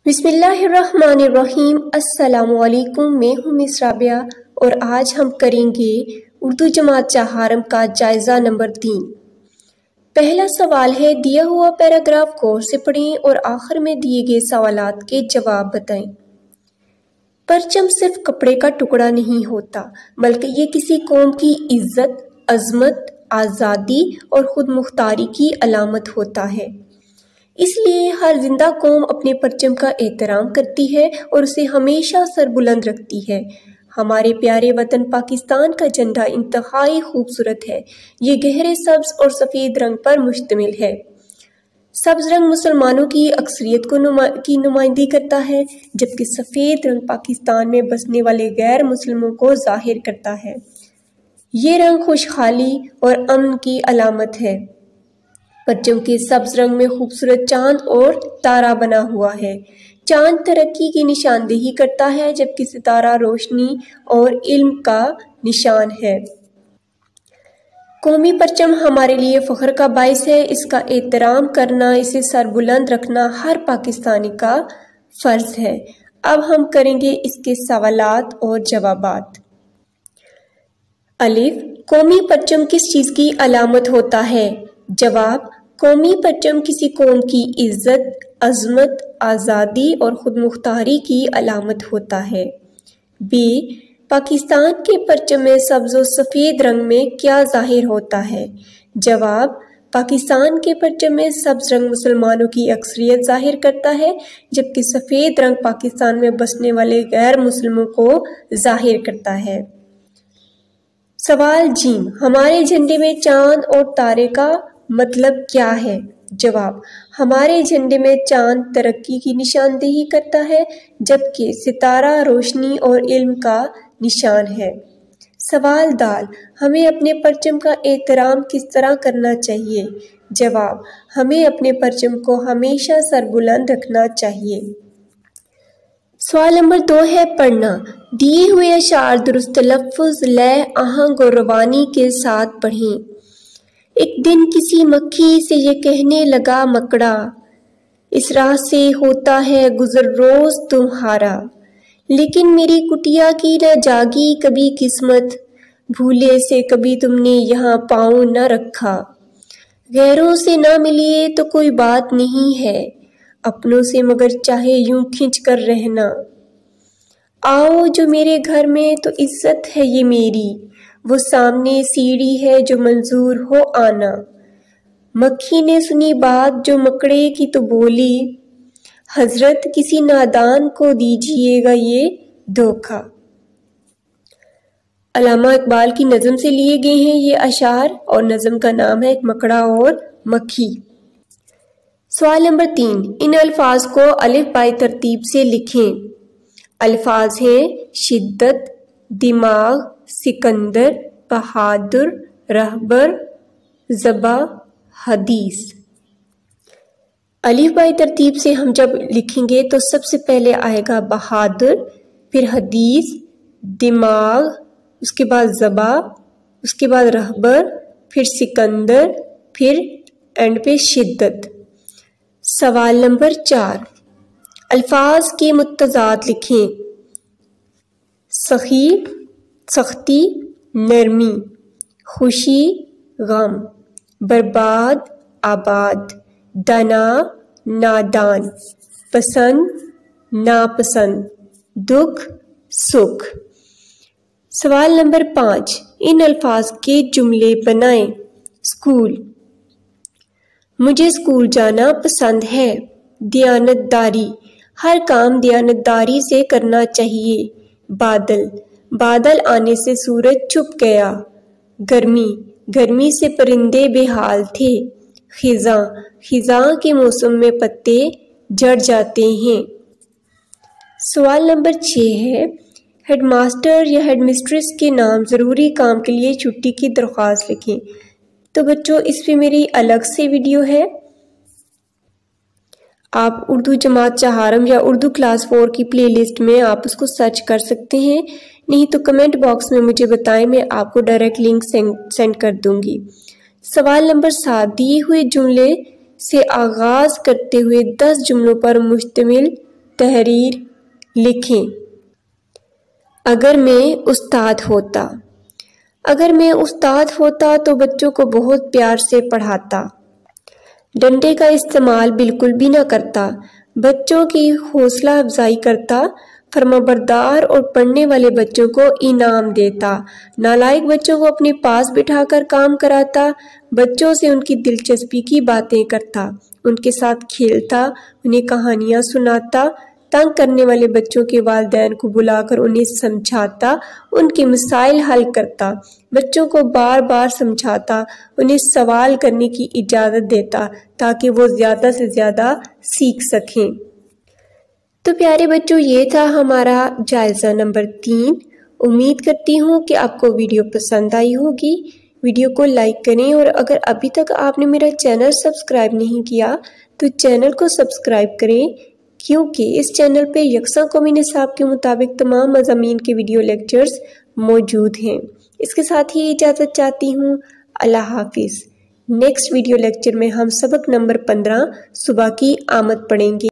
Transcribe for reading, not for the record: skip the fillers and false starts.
बिस्मिल्लाहिर्रहमानिर्रहीम। अस्सलामुअलैकुम। मैं हूँ मिस राबिया और आज हम करेंगे उर्दू जमात चहारम का जायज़ा नंबर 3। पहला सवाल है, दिया हुआ पैराग्राफ गौर से पढ़ें और आखिर में दिए गए सवालात के जवाब बताएं। परचम सिर्फ कपड़े का टुकड़ा नहीं होता, बल्कि ये किसी कौम की इज्जत, अजमत, आज़ादी और खुद मुख्तारी की अलामत होता है। इसलिए हर जिंदा कौम अपने परचम का एहतराम करती है और उसे हमेशा सर बुलंद रखती है। हमारे प्यारे वतन पाकिस्तान का झंडा इंतहाई खूबसूरत है। ये गहरे सब्ज और सफ़ेद रंग पर मुश्तमिल है। सब्ज रंग मुसलमानों की अक्सरियत की नुमाइंदगी करता है, जबकि सफ़ेद रंग पाकिस्तान में बसने वाले गैर मुस्लिमों को जाहिर करता है। ये रंग खुशहाली और अमन की अलामत है। परचम के सब्ज रंग में खूबसूरत चांद और तारा बना हुआ है। चांद तरक्की की निशानदेही करता है, जबकि सितारा रोशनी और इल्म का निशान है। कौमी परचम हमारे लिए फ़ख्र का बाइस है। इसका एहतराम करना, इसे सरबुलंद रखना हर पाकिस्तानी का फ़र्ज है। अब हम करेंगे इसके सवालात और जवाबात। अलिफ, कौमी परचम किस चीज़ की अलामत होता है? जवाब, कौमी परचम किसी कौम की इज्जत, अजमत, आज़ादी और खुद मुख्तारी की अलामत होता है। बी, पाकिस्तान के परचम में सब्ज़ और सफ़ेद रंग में क्या ज़ाहिर होता है? जवाब, पाकिस्तान के परचम में सब्ज़ रंग मुसलमानों की अक्सरियत ज़ाहिर करता है, जबकि सफ़ेद रंग पाकिस्तान में बसने वाले गैर मुस्लिमों को ज़ाहिर करता है। सवाल जीम, हमारे झंडे में चांद और तारे का मतलब क्या है? जवाब, हमारे झंडे में चांद तरक्की की निशानदेही करता है, जबकि सितारा रोशनी और इल्म का निशान है। सवाल दाल, हमें अपने परचम का एहतराम किस तरह करना चाहिए? जवाब, हमें अपने परचम को हमेशा सरबुलंद रखना चाहिए। सवाल नंबर 2 है पढ़ना। दिए हुए अशार दुरुस्त लफ्ज़, लय, आहंग और रवानी के साथ पढ़ें। एक दिन किसी मक्खी से ये कहने लगा मकड़ा, इस राह से होता है गुजर रोज तुम्हारा, लेकिन मेरी कुटिया की न जागी कभी किस्मत, भूले से कभी तुमने यहाँ पाँव न रखा। गैरों से ना मिलिए तो कोई बात नहीं है, अपनों से मगर चाहे यूं खिंच कर रहना। आओ जो मेरे घर में तो इज्जत है ये मेरी, वो सामने सीढ़ी है जो मंजूर हो आना। मक्खी ने सुनी बात जो मकड़े की तो बोली, हजरत किसी नादान को दीजिएगा ये धोखा। अल्लामा इकबाल की नज़म से लिए गए हैं ये अशार और नज़म का नाम है एक मकड़ा और मक्खी। सवाल नंबर 3, इन अल्फाज को अलिफ बाई तरतीब से लिखें। अल्फाज हैं शिद्दत, दिमाग, सिकंदर, बहादुर, रहबर, ज़बा, हदीस। अलिफ बाई तरतीब से हम जब लिखेंगे तो सबसे पहले आएगा बहादुर, फिर हदीस, दिमाग, उसके बाद ज़बा, उसके बाद रहबर, फिर सिकंदर, फिर एंड पे शिद्दत। सवाल नंबर 4, अल्फाज के मुत्तज़ाद लिखें। सखी, सख्ती, नरमी, खुशी, गम, बर्बाद, आबाद, दाना, नादान, पसंद, नापसंद, दुख, सुख। सवाल नंबर 5, इन अल्फाज के जुमले बनाएं। स्कूल, मुझे स्कूल जाना पसंद है। दियानतदारी, हर काम दियानतदारी से करना चाहिए। बादल, बादल आने से सूरज छुप गया। गर्मी, गर्मी से परिंदे बेहाल थे। खिज़ां, खिज़ां के मौसम में पत्ते झड़ जाते हैं। सवाल नंबर 6 है, हेडमास्टर या हेडमिस्ट्रेस के नाम ज़रूरी काम के लिए छुट्टी की दरख्वास्त लिखें। तो बच्चों, इस पे मेरी अलग से वीडियो है, आप उर्दू जमात चहारम या उर्दू क्लास 4 की प्लेलिस्ट में आप उसको सर्च कर सकते हैं, नहीं तो कमेंट बॉक्स में मुझे बताएं, मैं आपको डायरेक्ट लिंक सेंड कर दूंगी। सवाल नंबर 7, दिए हुए जुमले से आगाज करते हुए 10 जुमलों पर मुश्तमिल تحریر لکھیں۔ اگر میں استاد ہوتا۔ اگر میں استاد ہوتا تو بچوں کو بہت پیار سے پڑھاتا، ڈنڈے کا استعمال بالکل بھی نہ کرتا، بچوں کی حوصلہ افزائی کرتا، فرمانبردار اور پڑھنے والے بچوں کو انعام دیتا، نالائق بچوں کو اپنے پاس بٹھا کر کام کراتا، بچوں سے ان کی دلچسپی کی باتیں کرتا، ان کے ساتھ کھیلتا، انہیں کہانیاں سناتا، تنگ کرنے والے بچوں کے والدین کو بلا کر انہیں سمجھاتا، ان کے مسائل حل کرتا، بچوں کو بار بار سمجھاتا، انہیں سوال کرنے کی اجازت دیتا تاکہ وہ زیادہ سے زیادہ سیکھ سکیں۔ تو پیارے بچوں، یہ تھا ہمارا جائزہ نمبر 3۔ امید کرتی ہوں کہ آپ کو ویڈیو پسند آئی ہوگی۔ ویڈیو کو لائک کریں اور اگر ابھی تک آپ نے میرا چینل سبسکرائب نہیں کیا تو چینل کو سبسکرائب کریں، کیونکہ اس چینل پہ یکساں قومی نصاب کے مطابق تمام مضامین کے ویڈیو لیکچرز موجود ہیں۔ اس کے ساتھ ہی اجازت چاہتی ہوں۔ اللہ حافظ۔ نیکسٹ ویڈیو لیکچر میں ہم سبق نمبر 15 صبح کی آمد پڑھیں گے۔